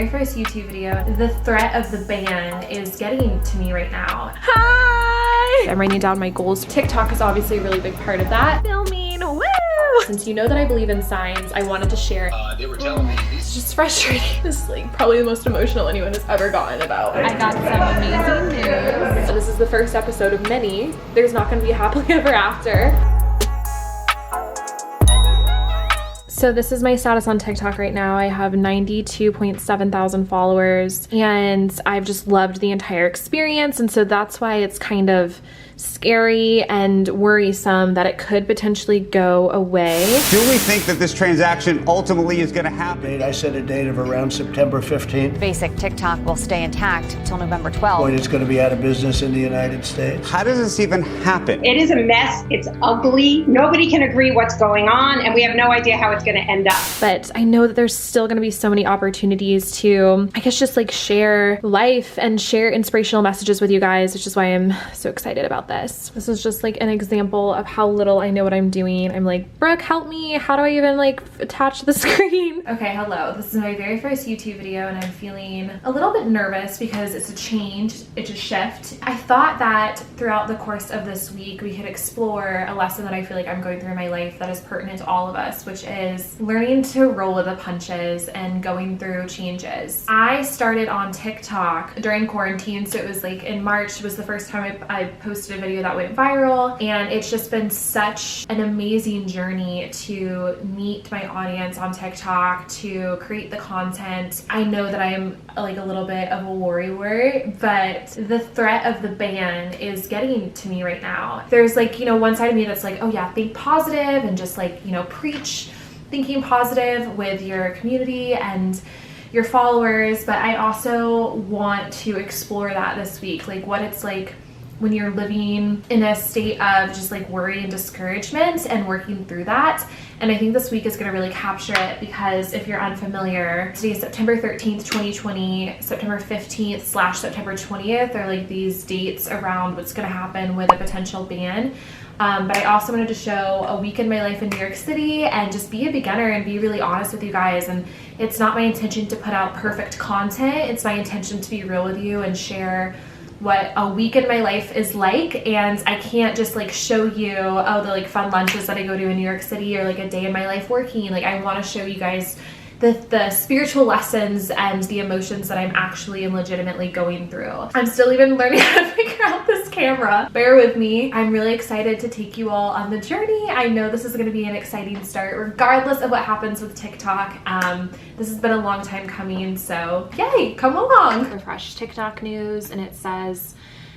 very first YouTube video. The threat of the ban is getting to me right now. Hi! I'm writing down my goals. TikTok is obviously a really big part of that. Filming, woo! Since you know that I believe in signs, I wanted to share. They were telling me It's just frustrating. This is like probably the most emotional anyone has ever gotten about. I got some amazing news. This is the first episode of many. There's not gonna be a happily ever after. So this is my status on TikTok right now. I have 92.7 thousand followers and I've just loved the entire experience. And so that's why it's kind of scary and worrisome that it could potentially go away. Do we think that this transaction ultimately is going to happen? I set a date of around September 15th. Basic TikTok will stay intact until November 12th. Point it's going to be out of business in the United States. How does this even happen? It is a mess. It's ugly. Nobody can agree what's going on, and we have no idea how it's going to end up. But I know that there's still going to be so many opportunities to, I guess, just like share life and share inspirational messages with you guys, which is why I'm so excited about this. This is just like an example of how little I know what I'm doing. I'm like, Brooke, help me. How do I even like attach the screen? Okay, hello. This is my very first YouTube video and I'm feeling a little bit nervous because it's a change, it's a shift. I thought that throughout the course of this week, we could explore a lesson that I feel like I'm going through in my life that is pertinent to all of us, which is learning to roll with the punches and going through changes. I started on TikTok during quarantine, so it was like in March was the first time I posted a video that went viral, and it's just been such an amazing journey to meet my audience on TikTok, to create the content. I know that I'm like a little bit of a worrywart, but the threat of the ban is getting to me right now. There's like, you know, one side of me that's like, oh yeah, think positive and just like, you know, preach thinking positive with your community and your followers, but I also want to explore that this week, like what it's like when you're living in a state of just like worry and discouragement and working through that. And I think this week is going to really capture it, because if you're unfamiliar, today is September 13th, 2020, September 15th / September 20th are like these dates around what's going to happen with a potential ban. But I also wanted to show a week in my life in New York City and just be a beginner and be really honest with you guys. And it's not my intention to put out perfect content. It's my intention to be real with you and share what a week in my life is like. And I can't just like show you, oh, the like fun lunches that I go to in New York City or like a day in my life working. Like I want to show you guys the spiritual lessons and the emotions that I'm actually and legitimately going through. I'm still even learning how to figure out this camera. Bear with me. I'm really excited to take you all on the journey. I know this is going to be an exciting start regardless of what happens with TikTok. This has been a long time coming, so yay, come along. Refresh TikTok news and it says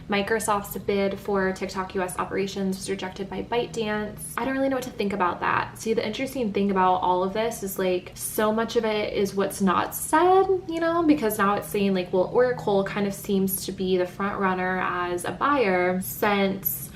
Microsoft's bid for TikTok US operations was rejected by ByteDance. I don't really know what to think about that. See, the interesting thing about all of this is like so much of it is what's not said, you know, because now it's saying like, well, Oracle kind of seems to be the front runner as a buyer, since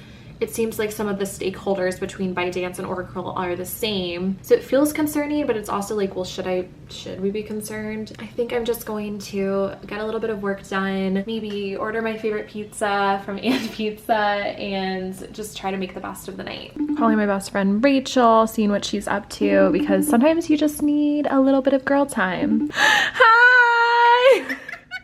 it seems like some of the stakeholders between ByteDance and Oracle are the same. So it feels concerning, but it's also like, well, should we be concerned? I think I'm just going to get a little bit of work done, maybe order my favorite pizza from And Pizza and just try to make the best of the night. Calling my best friend Rachel, seeing what she's up to, because sometimes you just need a little bit of girl time. Hi!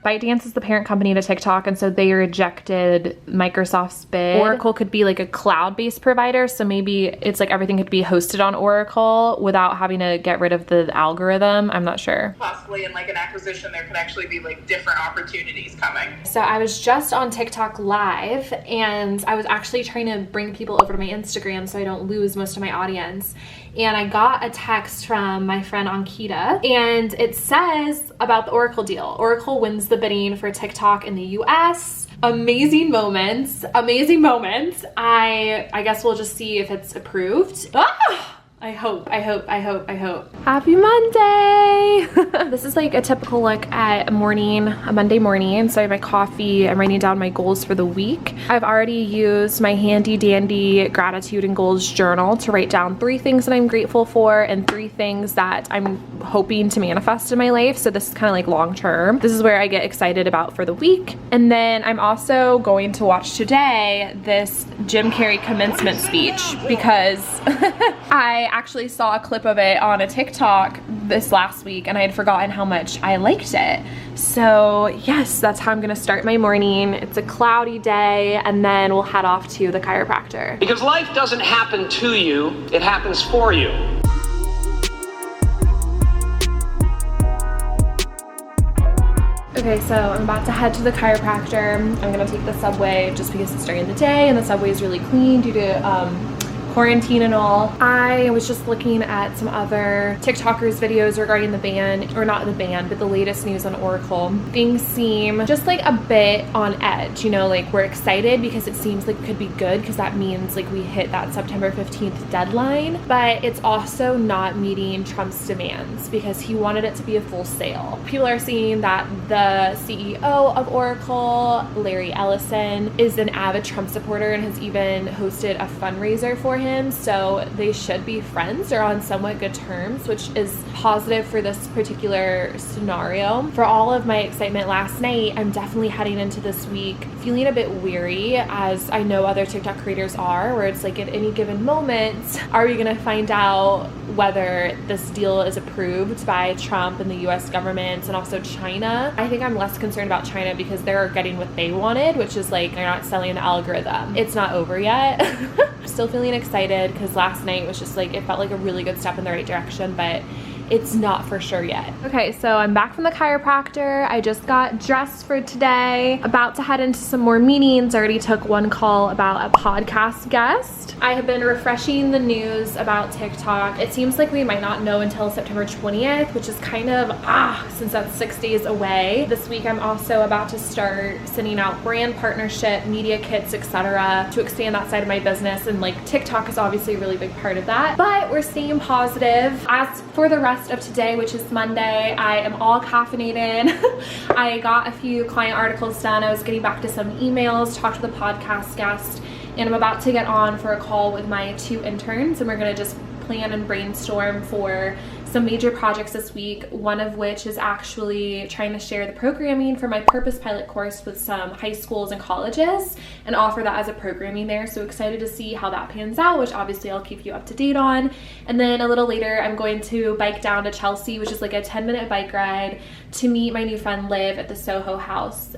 ByteDance is the parent company to TikTok, and so they rejected Microsoft's bid. Oracle could be like a cloud-based provider, so maybe it's like everything could be hosted on Oracle without having to get rid of the algorithm. I'm not sure. Possibly in like an acquisition, there could actually be like different opportunities coming. So I was just on TikTok live, and I was actually trying to bring people over to my Instagram so I don't lose most of my audience. And I got a text from my friend Ankita, and it says about the Oracle deal. Oracle wins the bidding for TikTok in the US. Amazing moments, amazing moments. I guess we'll just see if it's approved. Ah! I hope. Happy Monday! This is like a typical look at a Monday morning. So I have my coffee, I'm writing down my goals for the week. I've already used my handy dandy gratitude and goals journal to write down 3 things that I'm grateful for and 3 things that I'm hoping to manifest in my life. So this is kind of like long term. This is where I get excited about for the week. And then I'm also going to watch today this Jim Carrey commencement speech because I actually saw a clip of it on a TikTok this last week and I had forgotten how much I liked it. So yes, that's how I'm gonna start my morning. It's a cloudy day and then we'll head off to the chiropractor. Because life doesn't happen to you, it happens for you. Okay, so I'm about to head to the chiropractor. I'm gonna take the subway just because it's during the day and the subway is really clean due to quarantine and all. I was just looking at some other TikTokers videos regarding the ban, or not the ban, but the latest news on Oracle. Things seem just like a bit on edge, you know, like we're excited because it seems like it could be good because that means like we hit that September 15th deadline, but it's also not meeting Trump's demands because he wanted it to be a full sale. People are seeing that the CEO of Oracle, Larry Ellison, is an avid Trump supporter and has even hosted a fundraiser for him. So they should be friends or on somewhat good terms, which is positive for this particular scenario. For all of my excitement last night, I'm definitely heading into this week feeling a bit weary, as I know other TikTok creators are, where it's like at any given moment, are we gonna find out whether this deal is approved by Trump and the US government and also China? I think I'm less concerned about China because they're getting what they wanted, which is like they're not selling the algorithm. It's not over yet. Still feeling excited because last night was just like, it felt like a really good step in the right direction, but it's not for sure yet. Okay, so I'm back from the chiropractor. I just got dressed for today, about to head into some more meetings. I already took one call about a podcast guest. I have been refreshing the news about TikTok. It seems like we might not know until September 20th, which is kind of, since that's 6 days away. This week I'm also about to start sending out brand partnership, media kits, etc. to expand that side of my business, and like TikTok is obviously a really big part of that. But we're staying positive. As for the rest of today, which is Monday, I am all caffeinated. I got a few client articles done. I was getting back to some emails, talked to the podcast guest, and I'm about to get on for a call with my 2 interns, and we're gonna just plan and brainstorm for some major projects this week, one of which is actually trying to share the programming for my Purpose Pilot course with some high schools and colleges and offer that as a programming there. So excited to see how that pans out, which obviously I'll keep you up to date on. And then a little later, I'm going to bike down to Chelsea, which is like a 10-minute bike ride, to meet my new friend Liv at the Soho House.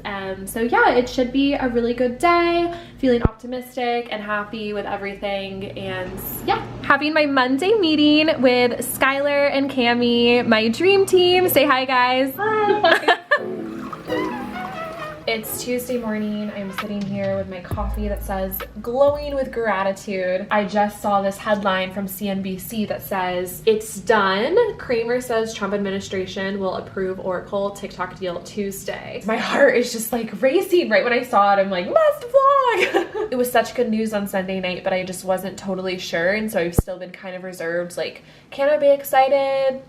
So yeah, it should be a really good day, feeling optimistic and happy with everything. And yeah, having my Monday meeting with Skylar and Cami, my dream team. Say hi, guys. Hi. It's Tuesday morning. I'm sitting here with my coffee that says glowing with gratitude. I just saw this headline from CNBC that says it's done. Kramer says Trump administration will approve Oracle TikTok deal Tuesday. My heart is just like racing right when I saw it. I'm like, must vlog. It was such good news on Sunday night, but I just wasn't totally sure. And so I've still been kind of reserved. Like, can I be excited?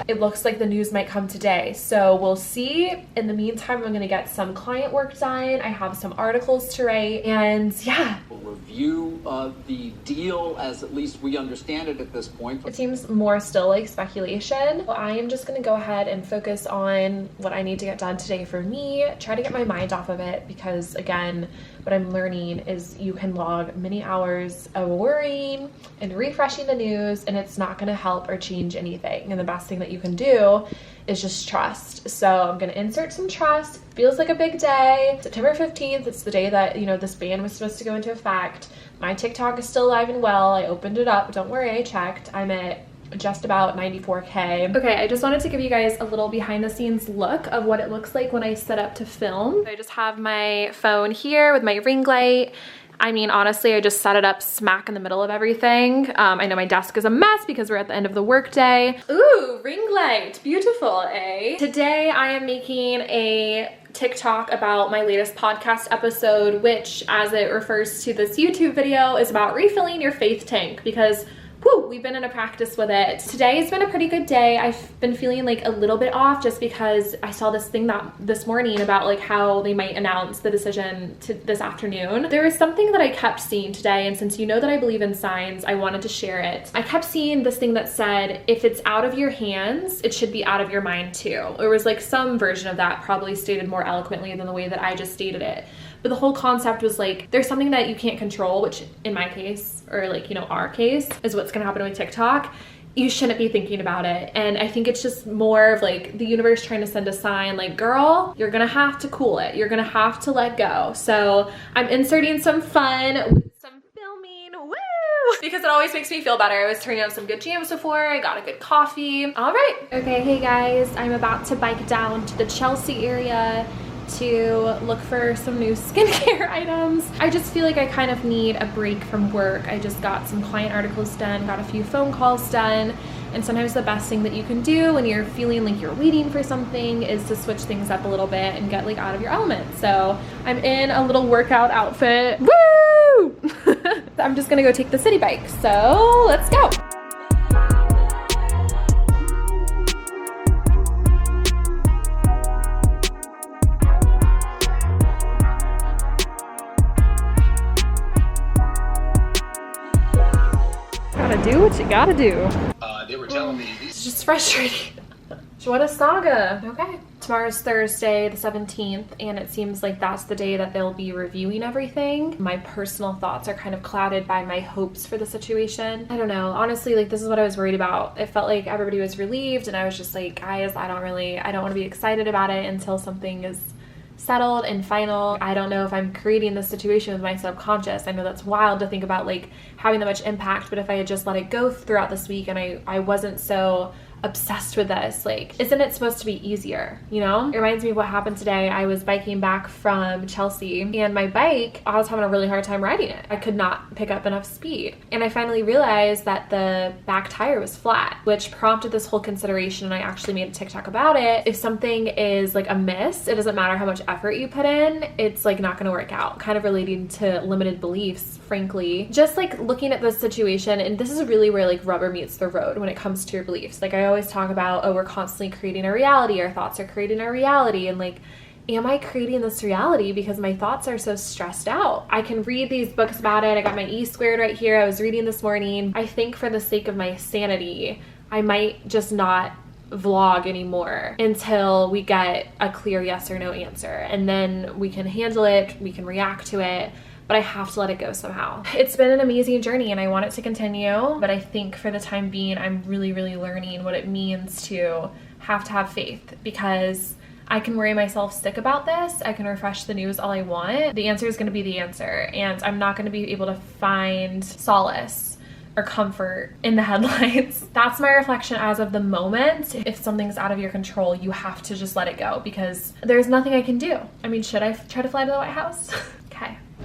It looks like the news might come today. So we'll see. In the meantime, I'm gonna get some client work done. I have some articles to write, and yeah. Review the deal as at least we understand it at this point. It seems more still like speculation. I am just gonna go ahead and focus on what I need to get done today for me, try to get my mind off of it, because again, what I'm learning is you can log many hours of worrying and refreshing the news, and it's not gonna help or change anything. And the best thing that you can do is just trust. So I'm gonna insert some trust. Feels like a big day. September 15th, it's the day that, you know, this ban was supposed to go into effect. My TikTok is still alive and well. I opened it up, don't worry, I checked. I'm at just about 94K. Okay, I just wanted to give you guys a little behind the scenes look of what it looks like when I set up to film. I just have my phone here with my ring light. I mean, honestly, I just set it up smack in the middle of everything. I know my desk is a mess because we're at the end of the workday. Ooh, ring light, beautiful, eh? Today I am making a TikTok about my latest podcast episode, which, as it refers to this YouTube video, is about refilling your faith tank, because whew, we've been in a practice with it. Today has been a pretty good day. I've been feeling like a little bit off just because I saw this thing this morning about like how they might announce the decision to this afternoon. There is something that I kept seeing today, and since you know that I believe in signs, I wanted to share it. I kept seeing this thing that said, if it's out of your hands, it should be out of your mind too. There was like some version of that, probably stated more eloquently than the way that I just stated it. But the whole concept was like, there's something that you can't control, which in my case, or like, you know, our case, is what's gonna happen with TikTok. You shouldn't be thinking about it. And I think it's just more of like the universe trying to send a sign like, girl, you're gonna have to cool it. You're gonna have to let go. So I'm inserting some fun with some filming, woo! Because it always makes me feel better. I was turning on some good jams before, I got a good coffee. All right, okay, hey guys, I'm about to bike down to the Chelsea area to look for some new skincare items. I just feel like I kind of need a break from work. I just got some client articles done, got a few phone calls done, and sometimes the best thing that you can do when you're feeling like you're waiting for something is to switch things up a little bit and get like out of your element. So I'm in a little workout outfit. Woo! I'm just gonna go take the city bike. So let's go. Do what you gotta do. They were telling me It's just frustrating. What a saga. Okay. Tomorrow's Thursday, the 17th, and it seems like that's the day that they'll be reviewing everything. My personal thoughts are kind of clouded by my hopes for the situation. I don't know. Honestly, like, this is what I was worried about. It felt like everybody was relieved, and I was just like, guys, I don't want to be excited about it until something is settled and final. I don't know if I'm creating this situation with my subconscious. I know that's wild to think about like having that much impact, but if I had just let it go throughout this week and I wasn't so obsessed with this, like, isn't it supposed to be easier, you know? It reminds me of what happened today. I was biking back from Chelsea, and my bike, I was having a really hard time riding it. I could not pick up enough speed. And I finally realized that the back tire was flat, which prompted this whole consideration, and I actually made a TikTok about it. If something is like a miss, it doesn't matter how much effort you put in, it's like not gonna work out. Kind of relating to limited beliefs, frankly. Just like looking at this situation, and this is really where like rubber meets the road when it comes to your beliefs. Like, I always talk about, oh, we're constantly creating a reality, our thoughts are creating a reality, and like, am I creating this reality because my thoughts are so stressed out? I can read these books about it. I got my E squared right here. I was reading this morning. I think for the sake of my sanity, I might just not vlog anymore until we get a clear yes or no answer, and then we can handle it, we can react to it, but I have to let it go somehow. It's been an amazing journey and I want it to continue, but I think for the time being, I'm really learning what it means to have faith, because I can worry myself sick about this. I can refresh the news all I want. The answer is going to be the answer, and I'm not going to be able to find solace or comfort in the headlines. That's my reflection as of the moment. If something's out of your control, you have to just let it go, because there's nothing I can do. I mean, should I try to fly to the White House?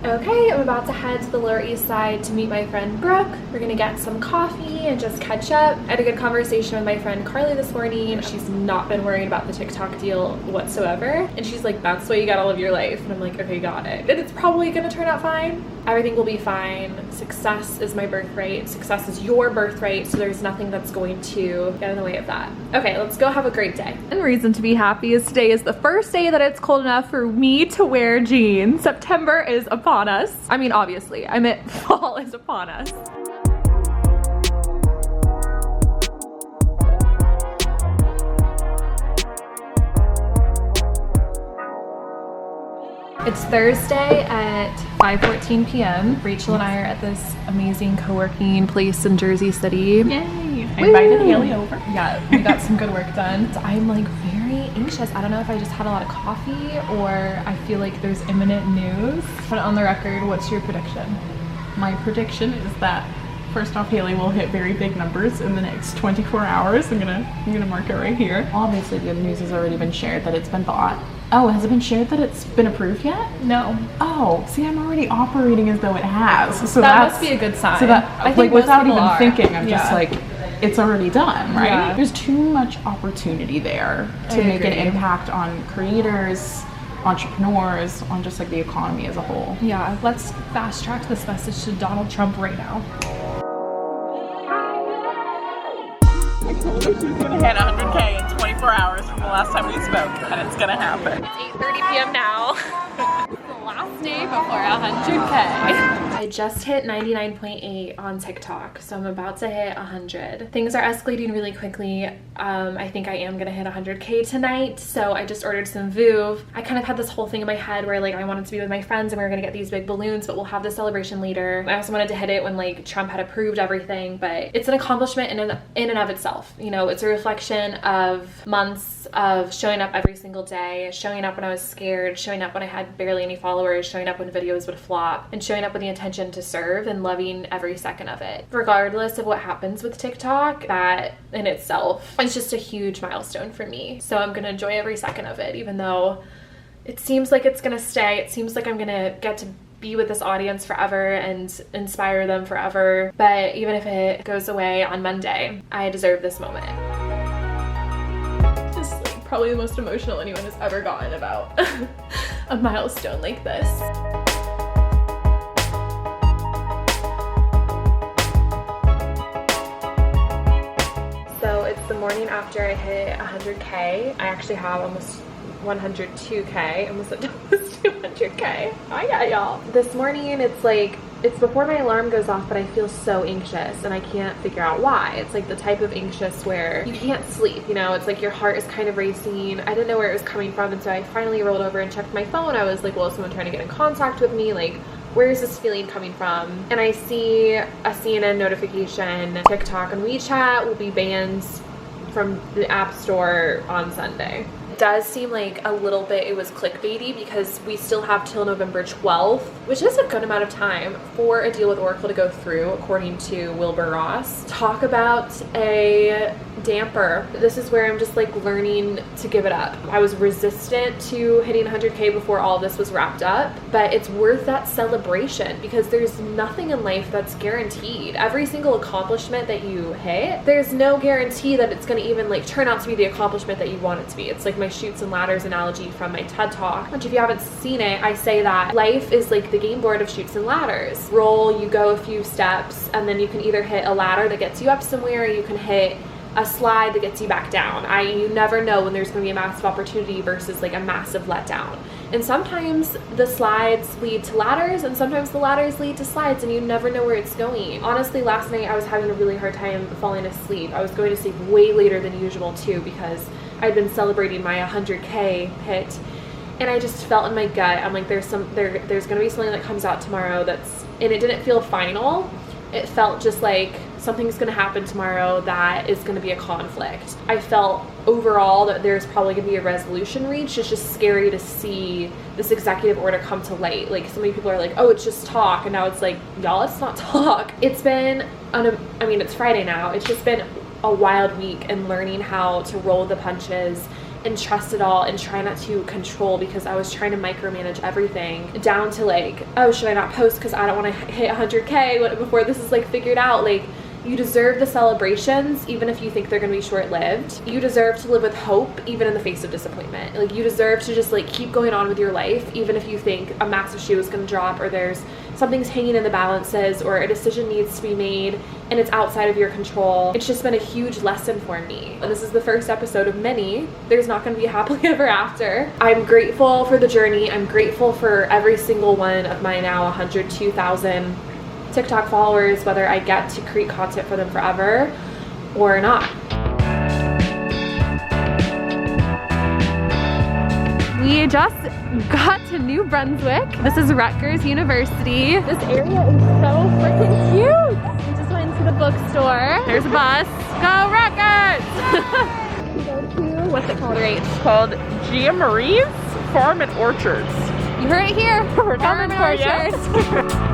Okay, I'm about to head to the Lower East Side to meet my friend Brooke. We're gonna get some coffee and just catch up. I had a good conversation with my friend Carly this morning. She's not been worried about the TikTok deal whatsoever. And she's like, that's why you got all of your life. And I'm like, okay, got it. And it's probably gonna turn out fine. Everything will be fine. Success is my birthright. Success is your birthright. So there's nothing that's going to get in the way of that. Okay, let's go have a great day. And reason to be happy is today is the first day that it's cold enough for me to wear jeans. September is upon us. I mean, obviously, I meant fall is upon us. It's Thursday at 5:14 p.m. Rachel and I are at this amazing co-working place in Jersey City. Yay! I invited Haley over. Yeah, we got some good work done. So I'm like very anxious. I don't know if I just had a lot of coffee or I feel like there's imminent news. But on the record, what's your prediction? My prediction is that first off, Haley will hit very big numbers in the next 24 hours. I'm gonna mark it right here. Obviously, the news has already been shared that it's been bought. Oh, has it been shared that it's been approved yet? No. Oh, see, I'm already operating as though it has. So that must be a good sign. So that, I think like, without even are. thinking, I'm just like, it's already done, right? Yeah. There's too much opportunity there to make an impact on creators, entrepreneurs, on just like the economy as a whole. Yeah, let's fast track this message to Donald Trump right now. She's gonna hit 100K in 24 hours from the last time we spoke, and it's gonna happen. It's 8:30 p.m. now. It's the last day before 100K. I just hit 99.8 on TikTok, so I'm about to hit 100. Things are escalating really quickly. I think I am gonna hit 100K tonight, so I just ordered some Vouv. I kind of had this whole thing in my head where like I wanted to be with my friends and we were gonna get these big balloons, but we'll have the celebration later. I also wanted to hit it when like Trump had approved everything, but it's an accomplishment in and of itself. You know, it's a reflection of months of showing up every single day, showing up when I was scared, showing up when I had barely any followers, showing up when videos would flop, and showing up with the intention to serve and loving every second of it. Regardless of what happens with TikTok, that in itself is just a huge milestone for me. So I'm gonna enjoy every second of it, even though it seems like it's gonna stay. It seems like I'm gonna get to be with this audience forever and inspire them forever. But even if it goes away on Monday, I deserve this moment. Just like probably the most emotional anyone has ever gotten about a milestone like this. So it's the morning after I hit 100K. I actually have almost 102K, almost 200K. I got y'all. This morning it's before my alarm goes off, but I feel so anxious and I can't figure out why. It's like the type of anxious where you can't sleep, you know, it's like your heart is kind of racing. I didn't know where it was coming from, and so I finally rolled over and checked my phone. I was like, well, is someone trying to get in contact with me? Like, where is this feeling coming from? And I see a CNN notification, TikTok and WeChat will be banned from the App Store on Sunday. Does seem like a little bit it was clickbaity because we still have till November 12th, which is a good amount of time for a deal with Oracle to go through, according to Wilbur Ross. Talk about a damper. This is where I'm just like learning to give it up. I was resistant to hitting 100K before all this was wrapped up, but it's worth that celebration because there's nothing in life that's guaranteed. Every single accomplishment that you hit, there's no guarantee that it's going to even like turn out to be the accomplishment that you want it to be. It's like my Chutes and Ladders analogy from my TED Talk, which if you haven't seen it, I say that life is like the game board of Chutes and Ladders. Roll, you go a few steps, and then you can either hit a ladder that gets you up somewhere, or you can hit a slide that gets you back down. You never know when there's going to be a massive opportunity versus like a massive letdown. And sometimes the slides lead to ladders and sometimes the ladders lead to slides, and you never know where it's going. Honestly, last night I was having a really hard time falling asleep. I was going to sleep way later than usual too because I'd been celebrating my 100K hit, and I just felt in my gut, I'm like, there's going to be something that comes out tomorrow and it didn't feel final. It felt just like something's going to happen tomorrow that is going to be a conflict. I felt overall that there's probably going to be a resolution reached. It's just scary to see this executive order come to light. Like, so many people are like, oh, it's just talk. And now it's like, y'all, it's not talk. It's been, it's Friday now. It's just been a wild week and learning how to roll the punches and trust it all and try not to control, because I was trying to micromanage everything down to like, oh, should I not post because I don't want to hit 100K before this is like figured out. Like, you deserve the celebrations even if you think they're going to be short-lived. You deserve to live with hope even in the face of disappointment. Like, you deserve to just like keep going on with your life even if you think a massive shoe is going to drop, or there's something's hanging in the balances, or a decision needs to be made and it's outside of your control. It's just been a huge lesson for me. And this is the first episode of many. There's not going to be a happily ever after. I'm grateful for the journey. I'm grateful for every single one of my now 102,000 TikTok followers, whether I get to create content for them forever or not. We just got to New Brunswick. This is Rutgers University. This area is so freaking cute. We just went to the bookstore. There's a bus. Go Rutgers! We go to, what's it called, Rach? It's called Gia Marie's Farm and Orchards. You heard it here. We're coming for you.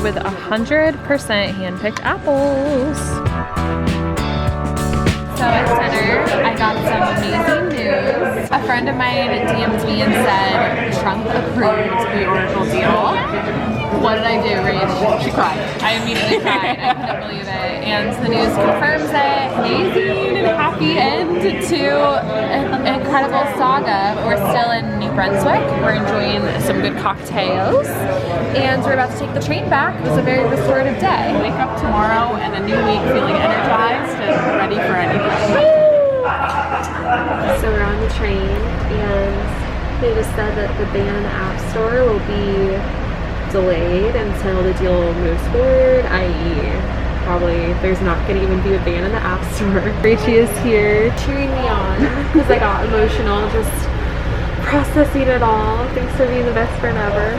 With 100% hand-picked apples. So at center, I got some amazing news. A friend of mine DM'd me and said, Trump approved the Oracle deal. What did I do, Rach? She cried. I immediately cried. I couldn't believe it. And the news confirms it. Amazing and happy end to an incredible saga. We're still in New Brunswick. We're enjoying some good cocktails. And we're about to take the train back. It was a very restorative day. Wake up tomorrow and a new week feeling energized and ready for anything. So we're on the train, and they just said that the ban in the App Store will be delayed until the deal moves forward, i.e. probably there's not going to even be a ban in the App Store. Rachie is here cheering me on because I got emotional just processing it all. Thanks for being the best friend ever.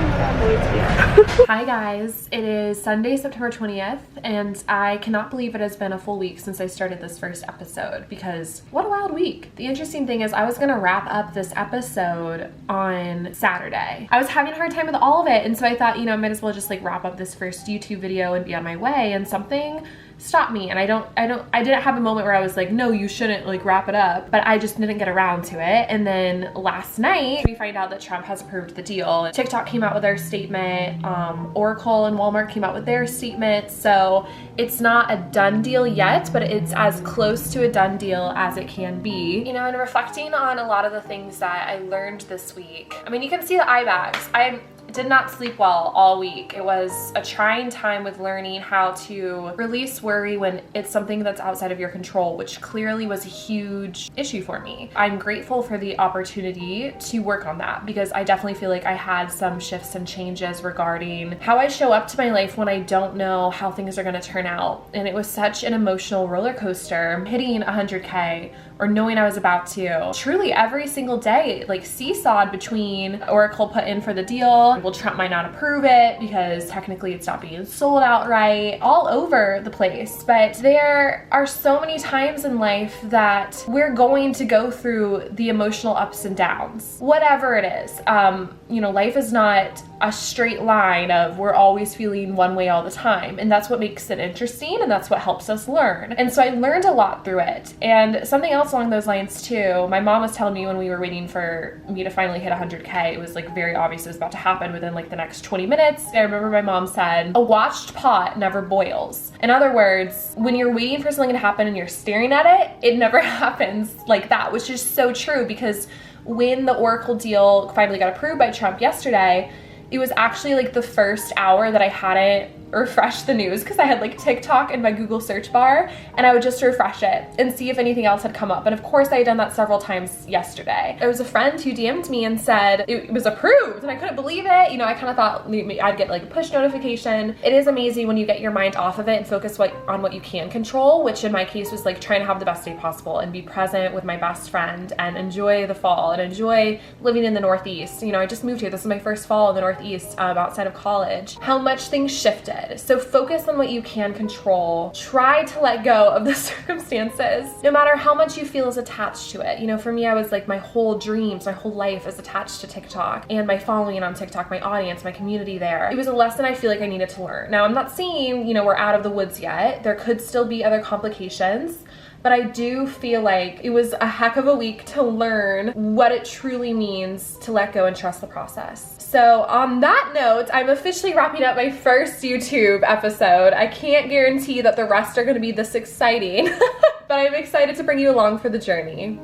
Hi guys, it is Sunday, September 20th, and I cannot believe it has been a full week since I started this first episode because what a wild week. The interesting thing is I was gonna wrap up this episode on Saturday. I was having a hard time with all of it, and so I thought, you know, I might as well just like wrap up this first YouTube video and be on my way, and something stopped me, and I didn't have a moment where I was like, no, you shouldn't like wrap it up, but I just didn't get around to it. And then last night we find out that Trump has approved the deal. TikTok came out with their statement, Oracle and Walmart came out with their statement, so it's not a done deal yet, but it's as close to a done deal as it can be. You know, and reflecting on a lot of the things that I learned this week, I mean, you can see the eye bags. I did not sleep well all week. It was a trying time with learning how to release worry when it's something that's outside of your control, which clearly was a huge issue for me. I'm grateful for the opportunity to work on that because I definitely feel like I had some shifts and changes regarding how I show up to my life when I don't know how things are going to turn out. And it was such an emotional roller coaster hitting 100K or knowing I was about to. Truly every single day, like seesawed between Oracle put in for the deal, well, Trump might not approve it because technically it's not being sold outright, all over the place. But there are so many times in life that we're going to go through the emotional ups and downs, whatever it is. You know, life is not a straight line of we're always feeling one way all the time. And that's what makes it interesting, and that's what helps us learn. And so I learned a lot through it. And something else along those lines too, my mom was telling me when we were waiting for me to finally hit 100K, it was like very obvious it was about to happen within like the next 20 minutes. I remember my mom said, a watched pot never boils. In other words, when you're waiting for something to happen and you're staring at it, it never happens like that, which is so true because when the Oracle deal finally got approved by Trump yesterday, it was actually like the first hour that I hadn't refresh the news because I had like TikTok in my Google search bar, and I would just refresh it and see if anything else had come up. And of course I had done that several times yesterday. There was a friend who DM'd me and said it was approved, and I couldn't believe it. You know, I kind of thought I'd get like a push notification. It is amazing when you get your mind off of it and focus on what you can control, which in my case was like trying to have the best day possible and be present with my best friend and enjoy the fall and enjoy living in the Northeast. You know, I just moved here. This is my first fall in the Northeast outside of college. How much things shifted. So focus on what you can control. Try to let go of the circumstances, no matter how much you feel is attached to it. You know, for me, I was like, my whole dreams, my whole life is attached to TikTok and my following on TikTok, my audience, my community there. It was a lesson I feel like I needed to learn. Now, I'm not saying, you know, we're out of the woods yet. There could still be other complications, but I do feel like it was a heck of a week to learn what it truly means to let go and trust the process. So on that note, I'm officially wrapping up my first YouTube episode. I can't guarantee that the rest are going to be this exciting, but I'm excited to bring you along for the journey.